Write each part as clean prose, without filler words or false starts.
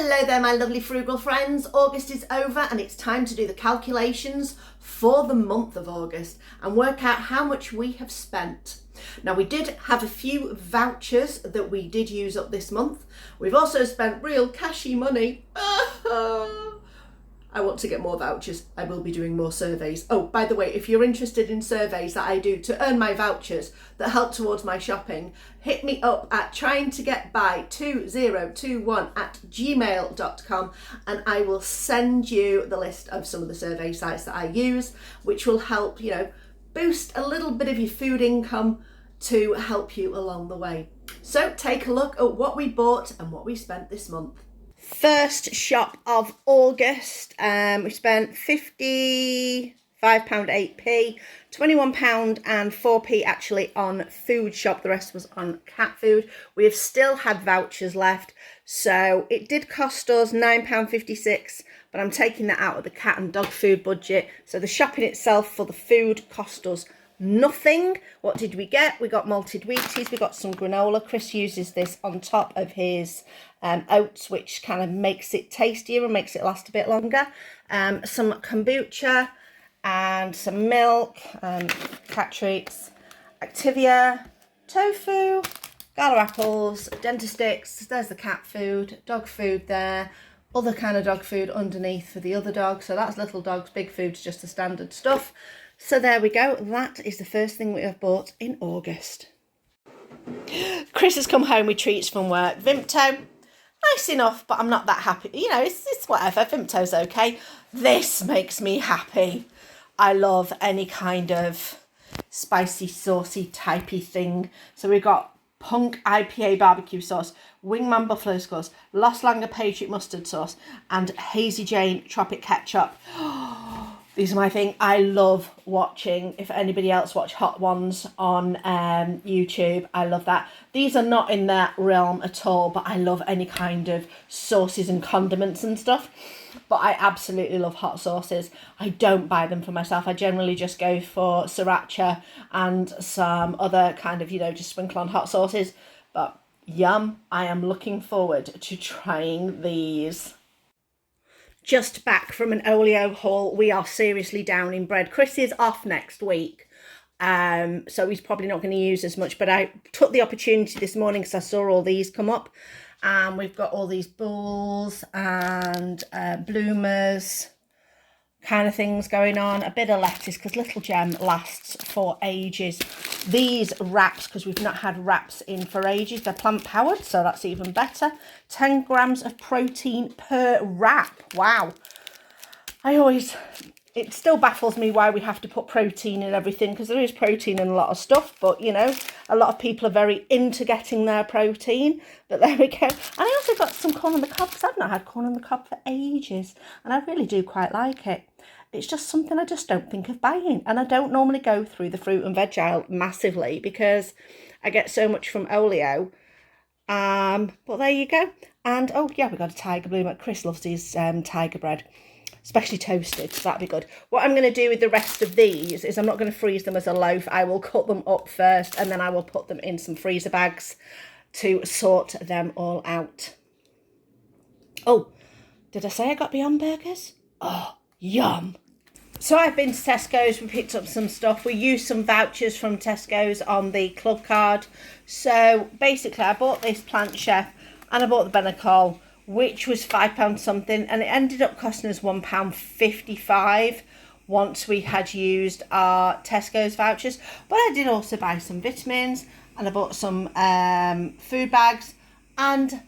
Hello there, my lovely frugal friends. August is over and it's time to do the calculations for the month of August and work out how much we have spent. Now, we did have a few vouchers that we did use up this month. We've also spent real cashy money. I want to get more vouchers. I will be doing more surveys. Oh, by the way, if you're interested in surveys that I do to earn my vouchers that help towards my shopping, hit me up at tryingtogetby2021@gmail.com and I will send you the list of some of the survey sites that I use, which will help, boost a little bit of your food income to help you along the way. So take a look at what we bought and what we spent this month. First shop of August, we spent £55.8p, £21 and 4p actually on food shop. The rest was on cat food. We have still had vouchers left, so it did cost us £9.56, but I'm taking that out of the cat and dog food budget. So the shopping itself for the food cost us nothing. What did we get? We got malted Wheaties, we got some granola. Chris uses this on top of his oats, which kind of makes it tastier and makes it last a bit longer. Some kombucha and some milk, cat treats, Activia, tofu, gala apples, Dentasticks. There's the cat food, dog food there, other kind of dog food underneath for the other dog. So that's little dogs, big food's just the standard stuff. So there we go. That is the first thing we have bought in August. Chris has come home with treats from work. Vimto, nice enough, but I'm not that happy. It's whatever. Vimto's okay. This makes me happy. I love any kind of spicy, saucy, typey thing. So we've got Punk IPA barbecue sauce, Wingman buffalo sauce, Lost Langer Patriot mustard sauce, and Hazy Jane tropic ketchup. These are my thing. I love watching, if anybody else watch Hot Ones on YouTube, I love that. These are not in that realm at all, but I love any kind of sauces and condiments and stuff. But I absolutely love hot sauces. I don't buy them for myself. I generally just go for sriracha and some other kind of, just sprinkle on hot sauces. But yum, I am looking forward to trying these. Just back from an Olio haul. We are seriously down in bread. Chris is off next week, so he's probably not going to use as much, but I took the opportunity this morning because I saw all these come up, and we've got all these balls and bloomers kind of things going on, a bit of lettuce because Little Gem lasts for ages. These wraps, because we've not had wraps in for ages, they're plant powered, so that's even better. 10 grams of protein per wrap. Wow. It still baffles me why we have to put protein in everything, because there is protein in a lot of stuff, but a lot of people are very into getting their protein. But there we go. And I also got some corn on the cob, because I've not had corn on the cob for ages, and I really do quite like it. It's just something I just don't think of buying, and I don't normally go through the fruit and veg aisle massively because I get so much from Olio. But there you go. And oh yeah, we got a tiger bloom. Chris loves his tiger bread, especially toasted, so that'd be good. What I'm going to do with the rest of these is I'm not going to freeze them as a loaf. I will cut them up first and then I will put them in some freezer bags to sort them all out. Oh, did I say I got Beyond Burgers? Oh, yum. So I've been to Tesco's, we picked up some stuff. We used some vouchers from Tesco's on the club card. So basically I bought this Plant Chef and I bought the Benecol, which was £5 something, and it ended up costing us £1.55 once we had used our Tesco's vouchers. But I did also buy some vitamins, and I bought some food bags, and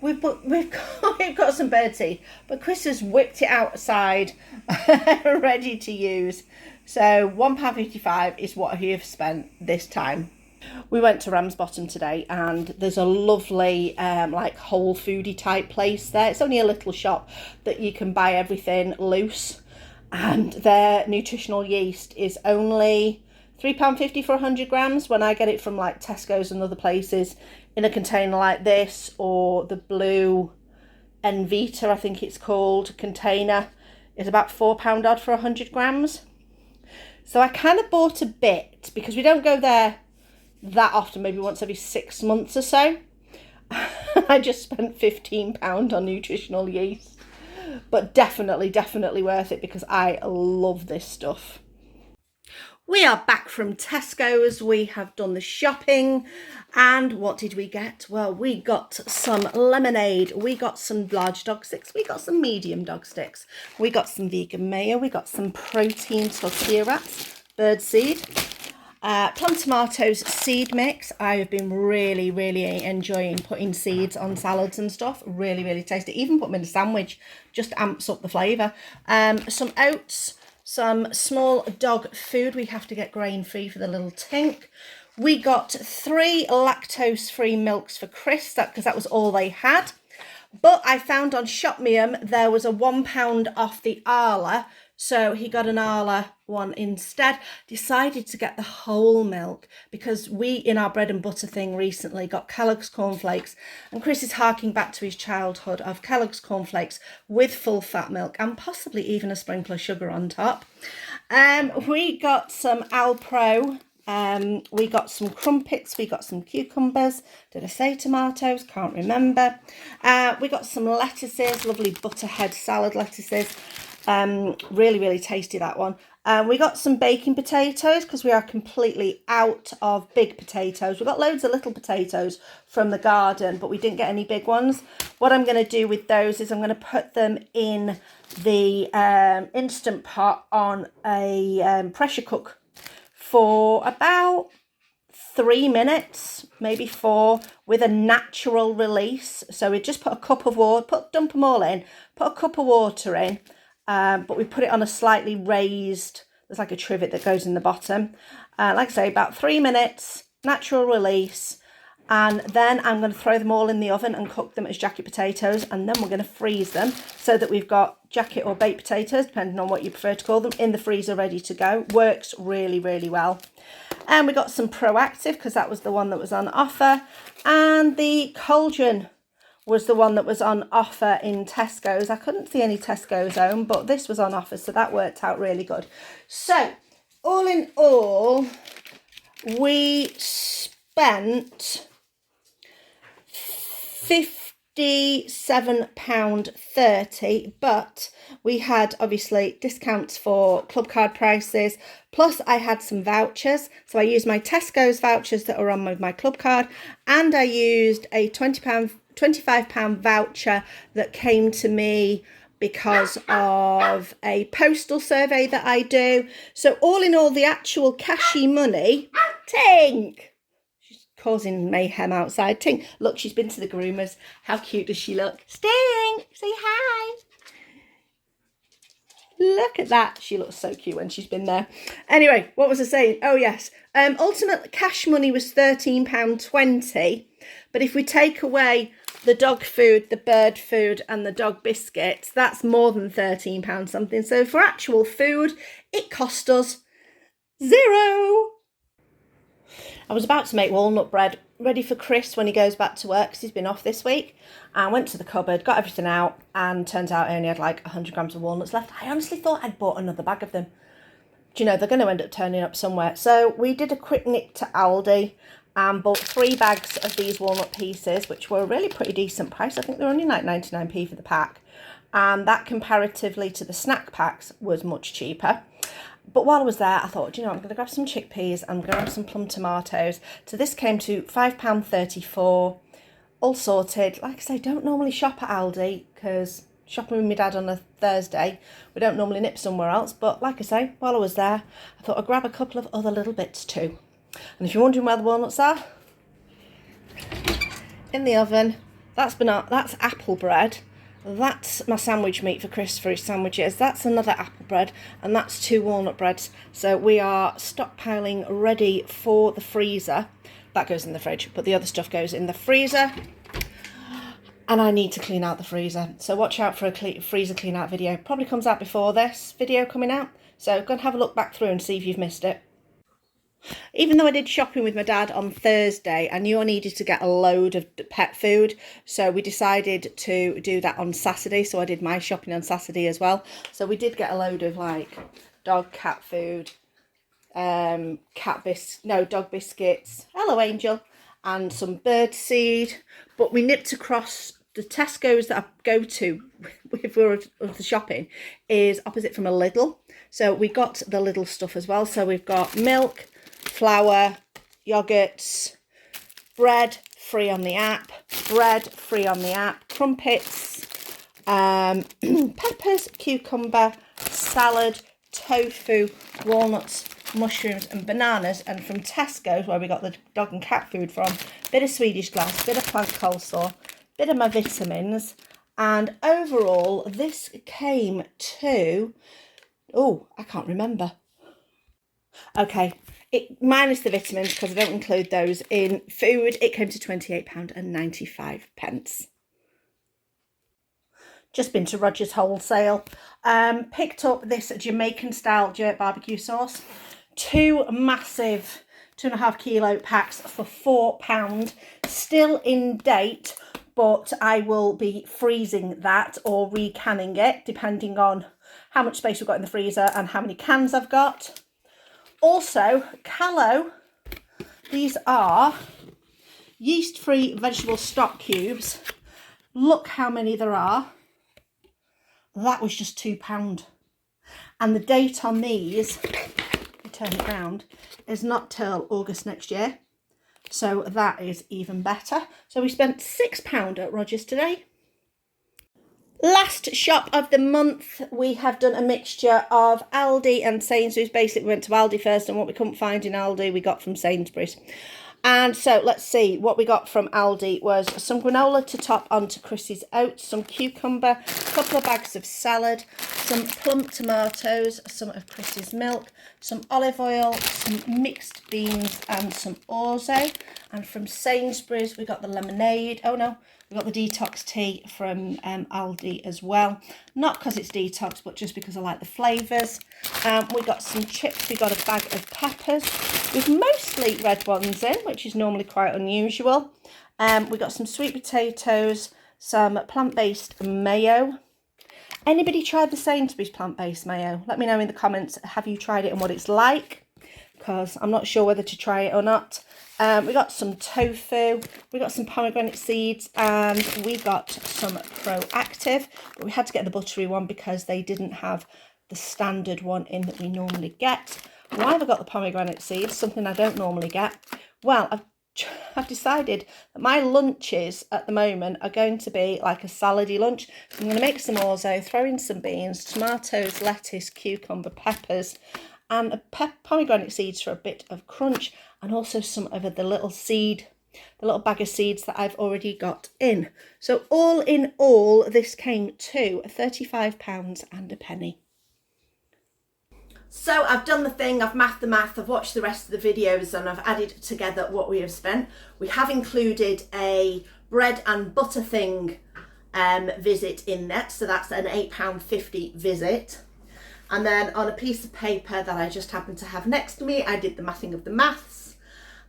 we've got some birdseed, but Chris has whipped it outside ready to use. So £1.55 is what he has spent this time. We went to Ramsbottom today, and there's a lovely whole foodie type place there. It's only a little shop that you can buy everything loose, and their nutritional yeast is only £3.50 for 100 grams when I get it from like Tesco's and other places in a container like this, or the blue Envita, I think it's called, container is about £4 odd for 100 grams. So I kind of bought a bit because we don't go there that often, maybe once every 6 months or so. I just spent £15 on nutritional yeast. But definitely, definitely worth it because I love this stuff. We are back from Tesco's. We have done the shopping. And what did we get? Well, we got some lemonade. We got some large dog sticks. We got some medium dog sticks. We got some vegan mayo. We got some protein tortilla wraps, birdseed. Plum tomatoes seed mix. I have been really, really enjoying putting seeds on salads and stuff. Really, really tasty. Even put them in a sandwich. Just amps up the flavour. Some oats. Some small dog food. We have to get grain-free for the little Tink. We got 3 lactose-free milks for Chris, because that was all they had. But I found on Shopmium there was a £1 off the Arla, so he got an Arla one instead. Decided to get the whole milk because we, in our bread and butter thing recently, got Kellogg's cornflakes, and Chris is harking back to his childhood of Kellogg's cornflakes with full fat milk and possibly even a sprinkle of sugar on top. We got some Alpro. We got some crumpets, we got some cucumbers, did I say tomatoes? Can't remember. We got some lettuces, lovely butterhead salad lettuces, really, really tasty, that one. We got some baking potatoes because we are completely out of big potatoes. We got loads of little potatoes from the garden, but we didn't get any big ones. What I'm going to do with those is I'm going to put them in the Instant Pot on a pressure cook for about 3 minutes, maybe 4, with a natural release. So we just put a cup of water, dump them all in, put a cup of water in, but we put it on a slightly raised, there's like a trivet that goes in the bottom. Like I say, about 3 minutes, natural release. And then I'm going to throw them all in the oven and cook them as jacket potatoes. And then we're going to freeze them so that we've got jacket or baked potatoes, depending on what you prefer to call them, in the freezer ready to go. Works really, really well. And we got some Proactive because that was the one that was on offer. And the Cauldron was the one that was on offer in Tesco's. I couldn't see any Tesco's own, but this was on offer, so that worked out really good. So, all in all, we spent £57.30, but we had obviously discounts for club card prices, plus I had some vouchers. So I used my Tesco's vouchers that are on with my club card, and I used a £25 voucher that came to me because of a postal survey that I do. So all in all, the actual cashy money, Tink, causing mayhem outside. Tink, look, she's been to the groomers. How cute does she look? Stink, say hi. Look at that. She looks so cute when she's been there. Anyway, what was I saying? Oh, yes. Ultimate cash money was £13.20. But if we take away the dog food, the bird food, and the dog biscuits, that's more than £13 something. So for actual food, it cost us £0. I was about to make walnut bread ready for Chris when he goes back to work because he's been off this week. I went to the cupboard, got everything out, and turns out I only had like 100 grams of walnuts left. I honestly thought I'd bought another bag of them. Do you know, they're going to end up turning up somewhere. So we did a quick nip to Aldi and bought 3 bags of these walnut pieces, which were a really pretty decent price. I think they're only like 99p for the pack. And that comparatively to the snack packs was much cheaper. But while I was there, I thought, you know, I'm going to grab some chickpeas. I'm going to grab some plum tomatoes. So this came to £5.34, all sorted. Like I say, don't normally shop at Aldi because shopping with my dad on a Thursday, we don't normally nip somewhere else. But like I say, while I was there, I thought I'd grab a couple of other little bits too. And if you're wondering where the walnuts are, in the oven. That's apple bread. That's my sandwich meat for Chris for his sandwiches. That's another apple bread, and that's 2 walnut breads. So we are stockpiling ready for the freezer. That goes in the fridge, but the other stuff goes in the freezer. And I need to clean out the freezer. So watch out for a freezer clean out video. Probably comes out before this video coming out. So go and have a look back through and see if you've missed it. Even though I did shopping with my dad on Thursday, I knew I needed to get a load of pet food. So we decided to do that on Saturday. So I did my shopping on Saturday as well. So we did get a load of like dog, cat food, dog biscuits. Hello, Angel. and some birdseed. But we nipped across the Tesco's that I go to if we're of the shopping is opposite from a Lidl. So we got the Lidl stuff as well. So we've got milk, flour, yogurts, bread free on the app, crumpets, peppers, cucumber, salad, tofu, walnuts, mushrooms and bananas. And from Tesco's, where we got the dog and cat food from, bit of Swedish glass, bit of plant coleslaw, bit of my vitamins, and overall this came to, oh, I can't remember. Okay, minus the vitamins, because I don't include those in food, it came to £28.95. Just been to Rogers Wholesale. Picked up this Jamaican style jerk barbecue sauce. 2 massive 2.5 kilo packs for £4. Still in date, but I will be freezing that or recanning it, depending on how much space we've got in the freezer and how many cans I've got. Also, Callo, these are yeast-free vegetable stock cubes. Look how many there are. That was just £2. And the date on these, turn it round, is not till August next year. So that is even better. So we spent £6 at Rogers today. Last shop of the month, we have done a mixture of Aldi and Sainsbury's. Basically, we went to Aldi first, and what we couldn't find in Aldi, we got from Sainsbury's. And so let's see, what we got from Aldi was some granola to top onto Chrissy's oats, some cucumber, a couple of bags of salad, some plump tomatoes, some of Chrissy's milk, some olive oil, some mixed beans and some orzo. And from Sainsbury's, we got the lemonade. Oh no, we got the detox tea from Aldi as well. Not because it's detox, but just because I like the flavours. We got some chips. We got a bag of peppers with mostly red ones in, which is normally quite unusual. We got some sweet potatoes, some plant-based mayo. Anybody tried the Sainsbury's plant-based mayo? Let me know in the comments, have you tried it and what it's like? Because I'm not sure whether to try it or not. We got some tofu, we got some pomegranate seeds, and we got some Proactive. But we had to get the buttery one because they didn't have the standard one in that we normally get. Why have I got the pomegranate seeds? Something I don't normally get. Well, I've decided that my lunches at the moment are going to be like a salady lunch. So I'm going to make some orzo, throw in some beans, tomatoes, lettuce, cucumber, peppers, and pomegranate seeds for a bit of crunch, and also some of the little bag of seeds that I've already got in. So all in all, this came to £35 and a penny. So I've done the thing, I've mathed the math, I've watched the rest of the videos, and I've added together what we have spent. We have included a bread and butter thing visit in that, so that's an £8.50 visit. And then on a piece of paper that I just happened to have next to me, I did the mathing of the maths.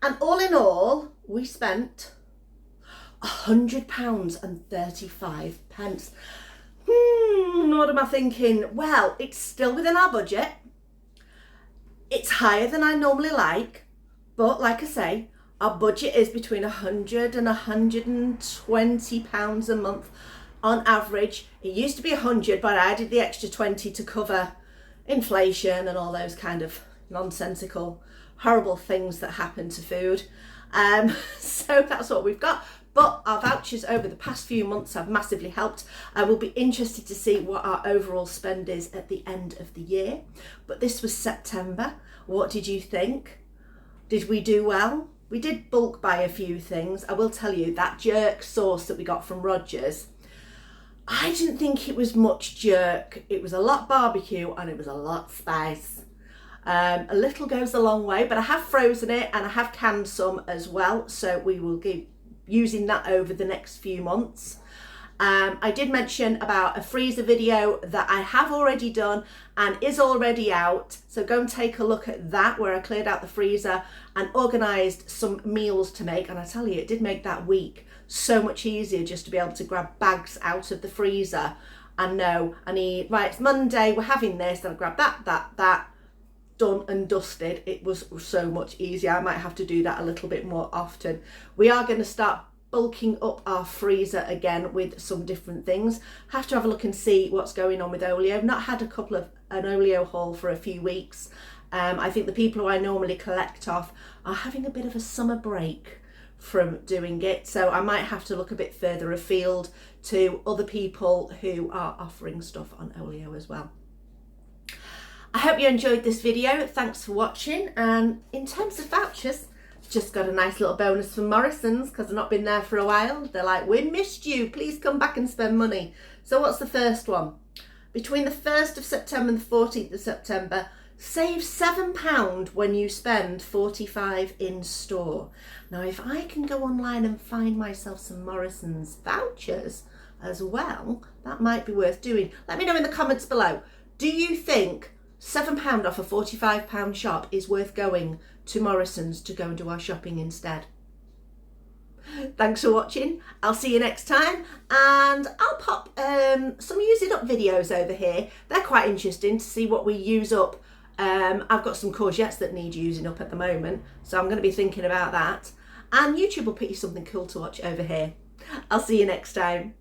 And all in all, we spent £100.35. What am I thinking? Well, it's still within our budget. It's higher than I normally like. But like I say, our budget is between £100 and £120 a month on average. It used to be 100, but I added the extra 20 to cover inflation and all those kind of nonsensical, horrible things that happen to food. So that's what we've got. But our vouchers over the past few months have massively helped. I will be interested to see what our overall spend is at the end of the year. But this was September. What did you think? Did we do well? We did bulk buy a few things. I will tell you, that jerk sauce that we got from Rogers, I didn't think it was much jerk. It was a lot barbecue and it was a lot spice. A little goes a long way, but I have frozen it and I have canned some as well. So we will be using that over the next few months. I did mention about a freezer video that I have already done and is already out. So go and take a look at that, where I cleared out the freezer and organised some meals to make. And I tell you, it did make that week so much easier just to be able to grab bags out of the freezer and know I need, right, it's Monday, we're having this, and I grab that. done and dusted, it was so much easier. I might have to do that a little bit more often. We are going to start bulking up our freezer again with some different things. Have to have a look and see what's going on with Olio. I've not had an Olio haul for a few weeks. I think the people who I normally collect off are having a bit of a summer break from doing it, so I might have to look a bit further afield to other people who are offering stuff on Olio as well. I hope you enjoyed this video. Thanks for watching. And in terms of vouchers, just got a nice little bonus from Morrisons because I've not been there for a while. They're like, we missed you, please come back and spend money. So what's the first one? Between the 1st of September and the 14th of September, save £7 when you spend £45 in store. Now, if I can go online and find myself some Morrisons vouchers as well, that might be worth doing. Let me know in the comments below. Do you think £7 off a £45 shop is worth going to Morrisons to go and do our shopping instead? Thanks for watching. I'll see you next time, and I'll pop some use it up videos over here. They're quite interesting to see what we use up. I've got some courgettes that need using up at the moment, so I'm going to be thinking about that. And YouTube will put you something cool to watch over here. I'll see you next time.